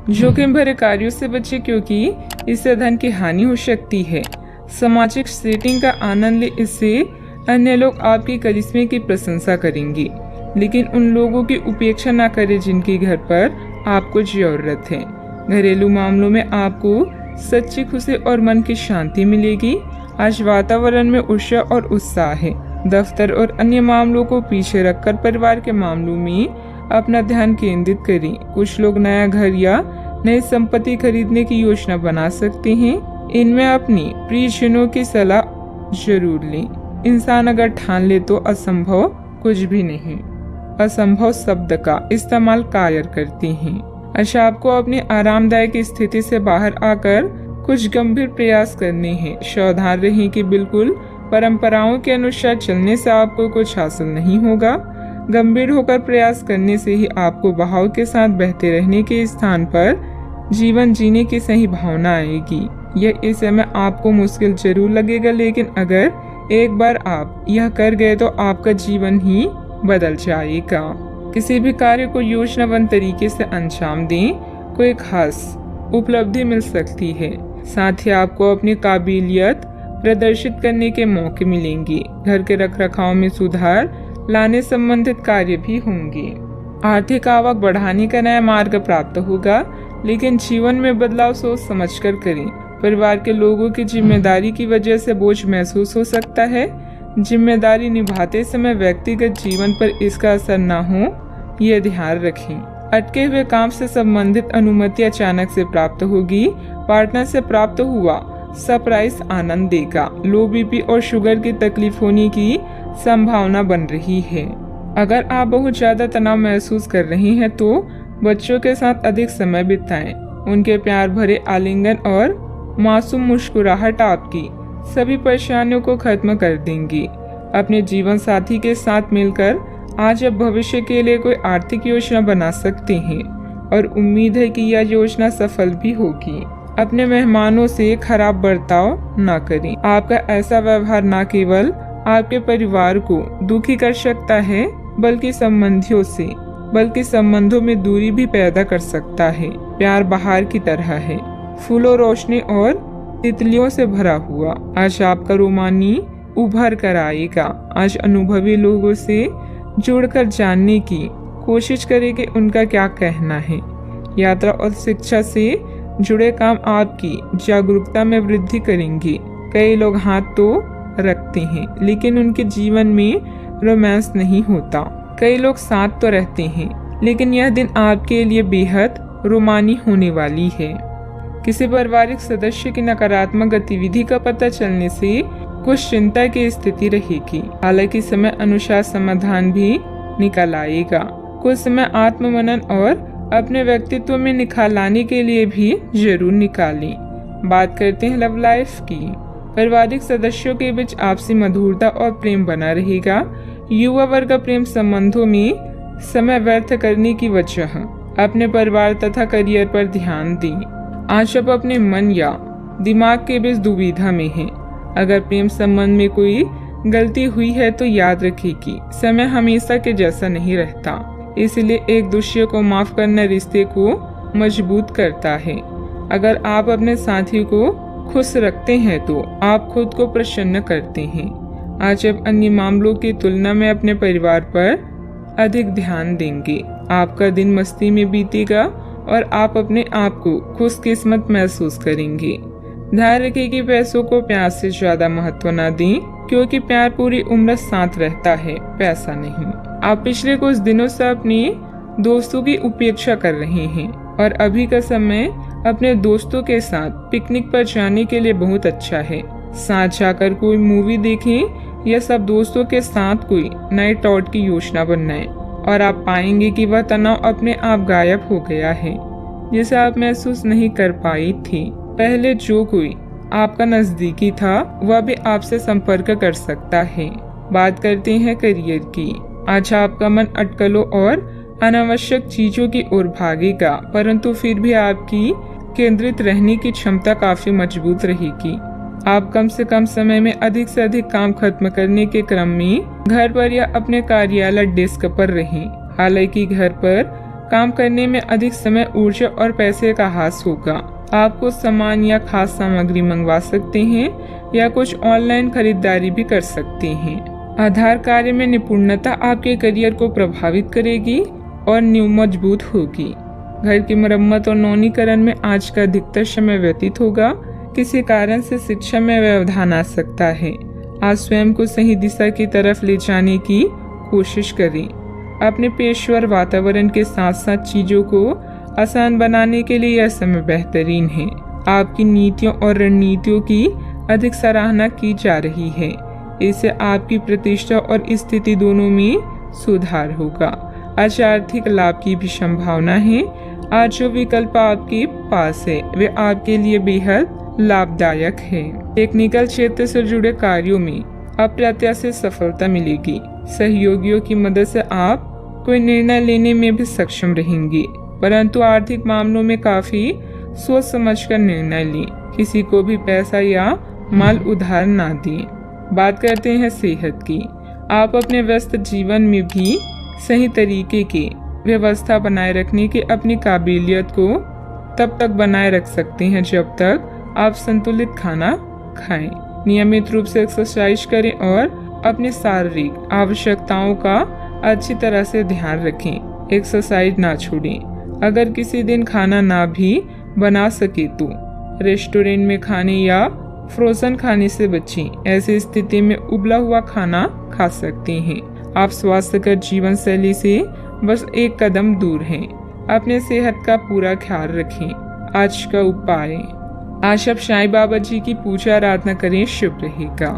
जोखिम भरे कार्यों से बचे क्योंकि इससे धन की हानि हो सकती है। सामाजिक सेटिंग का आनंद ले, इससे अन्य लोग आपकी करिश्मे की प्रशंसा करेंगे, लेकिन उन लोगों की उपेक्षा न करें जिनके घर पर आपको जरूरत है। घरेलू मामलों में आपको सच्ची खुशी और मन की शांति मिलेगी। आज वातावरण में ऊर्जा और उत्साह है। दफ्तर और अन्य मामलों को पीछे रखकर परिवार के मामलों में अपना ध्यान केंद्रित करें। कुछ लोग नया घर या नई संपत्ति खरीदने की योजना बना सकते हैं। इनमें अपनी प्रियजनों की सलाह जरूर लें। इंसान अगर ठान ले तो असंभव कुछ भी नहीं। असंभव शब्द का इस्तेमाल कायर करते हैं। अच्छा, आपको अपनी आरामदायक स्थिति से बाहर आकर कुछ गंभीर प्रयास करने हैं। सावधान रहें कि बिल्कुल परंपराओं के अनुसार चलने से आपको कुछ हासिल नहीं होगा। गंभीर होकर प्रयास करने से ही आपको बहाव के साथ बहते रहने के स्थान पर जीवन जीने की सही भावना आएगी। यह इस समय आपको मुश्किल जरूर लगेगा, लेकिन अगर एक बार आप यह कर गए तो आपका जीवन ही बदल जाएगा। किसी भी कार्य को योजनाबद्ध तरीके से अंजाम दें, कोई खास उपलब्धि मिल सकती है। साथ ही आपको अपनी काबिलियत प्रदर्शित करने के मौके मिलेंगे। घर के रखरखाव में सुधार लाने संबंधित कार्य भी होंगे। आर्थिक आवक बढ़ाने का नया मार्ग प्राप्त होगा, लेकिन जीवन में बदलाव सोच समझकर करें। परिवार के लोगों की जिम्मेदारी की वजह से बोझ महसूस हो सकता है। जिम्मेदारी निभाते समय व्यक्तिगत जीवन पर इसका असर न हो, यह ध्यान रखें। अटके हुए काम से संबंधित अनुमति अचानक से प्राप्त होगी। पार्टनर से प्राप्त हुआ सरप्राइज आनंद देगा। लो बीपी और शुगर की तकलीफ होने की संभावना बन रही है। अगर आप बहुत ज्यादा तनाव महसूस कर रहे हैं तो बच्चों के साथ अधिक समय बिताएं। उनके प्यार भरे आलिंगन और मासूम मुस्कुराहट आपकी सभी परेशानियों को खत्म कर देंगी। अपने जीवन साथी के साथ मिलकर आज आप भविष्य के लिए कोई आर्थिक योजना बना सकते हैं और उम्मीद है कि यह योजना सफल भी होगी। अपने मेहमानों से खराब बर्ताव न करें। आपका ऐसा व्यवहार न केवल आपके परिवार को दुखी कर सकता है, बल्कि संबंधों में दूरी भी पैदा कर सकता है। प्यार बहार की तरह है, फूलों, रोशनी और तितलियों से भरा हुआ। आज आपका रोमानी उभर कर आएगा। आज अनुभवी लोगों से जुड़कर जानने की कोशिश करें कि उनका क्या कहना है। यात्रा और शिक्षा से जुड़े काम आपकी जागरूकता में वृद्धि करेंगे। कई लोग हाथ तो रखते हैं, लेकिन उनके जीवन में रोमांस नहीं होता। कई लोग साथ तो रहते हैं, लेकिन यह दिन आपके लिए बेहद रोमानी होने वाली है। किसी पारिवारिक सदस्य की नकारात्मक गतिविधि का पता चलने से कुछ चिंता की स्थिति रहेगी। हालांकि समय अनुसार समाधान भी निकल आएगा। कुछ समय आत्ममनन और अपने व्यक्तित्व में निखार लाने के लिए भी जरूर निकालें। बात करते हैं लव लाइफ की। पारिवारिक सदस्यों के बीच आपसी मधुरता और प्रेम बना रहेगा। युवा वर्ग का प्रेम संबंधों में समय व्यर्थ करने की वजह अपने परिवार तथा करियर पर ध्यान दें। आज आप अपने मन या दिमाग के बीच दुविधा में हैं। अगर प्रेम संबंध में कोई गलती हुई है तो याद रखिए कि समय हमेशा के जैसा नहीं रहता, इसलिए एक दूसरे को माफ करना रिश्ते को मजबूत करता है। अगर आप अपने साथी को खुश रखते हैं तो आप खुद को प्रसन्न करते हैं। आज आप अन्य मामलों की तुलना में अपने परिवार पर अधिक ध्यान देंगे। आपका दिन मस्ती में बीतेगा और आप अपने आप को खुशकिस्मत महसूस करेंगे। ध्यान रखें कि पैसों को प्यार से ज्यादा महत्व न दें, क्योंकि प्यार पूरी उम्र साथ रहता है, पैसा नहीं। आप पिछले कुछ दिनों से अपने दोस्तों की उपेक्षा कर रहे हैं और अभी का समय अपने दोस्तों के साथ पिकनिक पर जाने के लिए बहुत अच्छा है। साथ जाकर कोई मूवी देखें या सब दोस्तों के साथ कोई नाइट आउट की योजना बनाएं और आप पाएंगे कि वह तनाव अपने आप गायब हो गया है, जिसे आप महसूस नहीं कर पाई थी। पहले जो कोई आपका नजदीकी था वह भी आपसे संपर्क कर सकता है। बात करते हैं करियर की। आज आपका मन अटकलों और अनावश्यक चीजों की ओर भागेगा, परंतु फिर भी आपकी केंद्रित रहने की क्षमता काफी मजबूत रहेगी। आप कम से कम समय में अधिक से अधिक काम खत्म करने के क्रम में घर पर या अपने कार्यालय डेस्क पर रहें। हालांकि घर पर काम करने में अधिक समय, ऊर्जा और पैसे का हास होगा। आपको सामान या खास सामग्री मंगवा सकते हैं या कुछ ऑनलाइन खरीदारी भी कर सकते हैं। आधार कार्य में निपुणता आपके करियर को प्रभावित करेगी और नींव मजबूत होगी। घर की मरम्मत और नवीनीकरण में आज का अधिकतर समय व्यतीत होगा। किसी कारण से शिक्षा में व्यवधान आ सकता है। आज स्वयं को सही दिशा की तरफ ले जाने की कोशिश करें। अपने पेशेवर वातावरण के साथ साथ चीजों को आसान बनाने के लिए यह समय बेहतरीन है। आपकी नीतियों और रणनीतियों की अधिक सराहना की जा रही है। इससे आपकी प्रतिष्ठा और स्थिति दोनों में सुधार होगा। आज आर्थिक लाभ की भी संभावना है। आज जो विकल्प आपके पास है वे आपके लिए बेहद लाभदायक है। टेक्निकल क्षेत्र से जुड़े कार्यों में अप्रत्याशित सफलता मिलेगी। सहयोगियों की मदद से आप कोई निर्णय लेने में भी सक्षम रहेंगे, परंतु आर्थिक मामलों में काफी सोच समझकर निर्णय लें। किसी को भी पैसा या माल उधार ना दें। बात करते हैं सेहत की। आप अपने व्यस्त जीवन में भी सही तरीके की व्यवस्था बनाए रखने की अपनी काबिलियत को तब तक बनाए रख सकते हैं जब तक आप संतुलित खाना खाएं। नियमित रूप से एक्सरसाइज करें और अपनी शारीरिक आवश्यकताओं का अच्छी तरह से ध्यान रखें। एक्सरसाइज ना छोड़ें। अगर किसी दिन खाना ना भी बना सके तो रेस्टोरेंट में खाने या फ्रोजन खाने से बचें। ऐसी स्थिति में उबला हुआ खाना खा सकते हैं। आप स्वास्थ्यकर जीवन शैली से बस एक कदम दूर हैं। अपने सेहत का पूरा ख्याल रखें। आज का उपाय, आज आप साईं बाबा जी की पूजा आराधना करें, शुभ रहेगा।